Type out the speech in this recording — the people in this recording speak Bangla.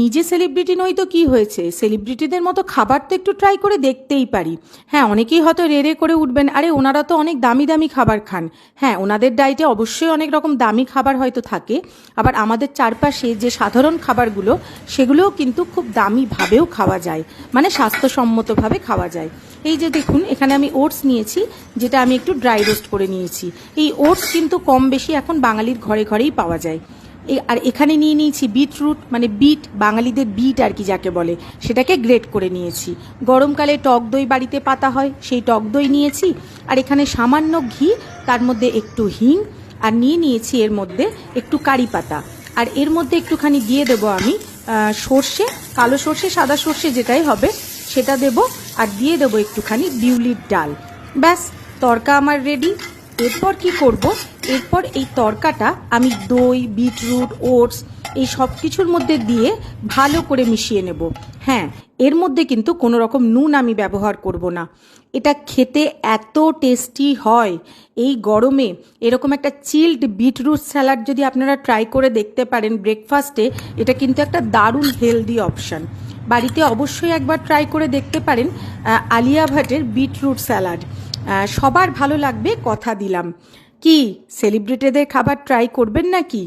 নিজে সেলিব্রিটি নই তো কি হয়েছে, সেলিব্রিটিদের মতো খাবার তো একটু ট্রাই করে দেখতেই পারি। হ্যাঁ, অনেকেই হয়তো রে করে উঠবেন, আরে ওনারা তো অনেক দামি দামি খাবার খান। হ্যাঁ, ওনাদের ডায়েটে অবশ্যই অনেক রকম দামি খাবার হয়তো থাকে, আবার আমাদের চারপাশে যে সাধারণ খাবারগুলো সেগুলোও কিন্তু খুব দামিভাবেও খাওয়া যায়, মানে স্বাস্থ্যসম্মতভাবে খাওয়া যায়। এই যে দেখুন, এখানে আমি ওটস নিয়েছি, যেটা আমি একটু ড্রাই রোস্ট করে নিয়েছি। এই ওটস কিন্তু কম বেশি এখন বাঙালির ঘরে ঘরেই পাওয়া যায়। আর এখানে নিয়ে নিয়েছি বিটরুট, মানে বিট, বাঙালিদের বিট আর কি যাকে বলে, সেটাকে গ্রেট করে নিয়েছি। গরমকালে টক দই বাড়িতে পাতা হয়, সেই টক দই নিয়েছি। আর এখানে সামান্য ঘি, তার মধ্যে একটু হিং, আর নিয়ে নিয়েছি এর মধ্যে একটু কারি পাতা। আর এর মধ্যে একটুখানি দিয়ে দেবো আমি সর্ষে, কালো সর্ষে সাদা সর্ষে যেটাই হবে সেটা দেব। আর দিয়ে দেবো একটুখানি বিউলির ডাল। ব্যাস, তড়কা আমার রেডি। এরপর কি করব, এরপর এই তড়কাটা আমি দই, বিটরুট, ওটস এই সব কিছুর মধ্যে দিয়ে ভালো করে মিশিয়ে নেব। হ্যাঁ, এর মধ্যে কিন্তু কোনো রকম নুন আমি ব্যবহার করব না। এটা খেতে এত টেস্টি হয় এই গরমে। এরকম একটা চিল্ড বিটরুট স্যালাড যদি আপনারা ট্রাই করে দেখতে পারেন ব্রেকফাস্টে, এটা কিন্তু একটা দারুণ হেলদি অপশান। বাড়িতে অবশ্যই একবার ট্রাই করে দেখতে পারেন আলিয়া ভাটের বিটরুট স্যালাড। সবার ভালো লাগবে, কথা দিলাম। কি সেলিব্রিটিদের খাবার ট্রাই করবেন নাকি?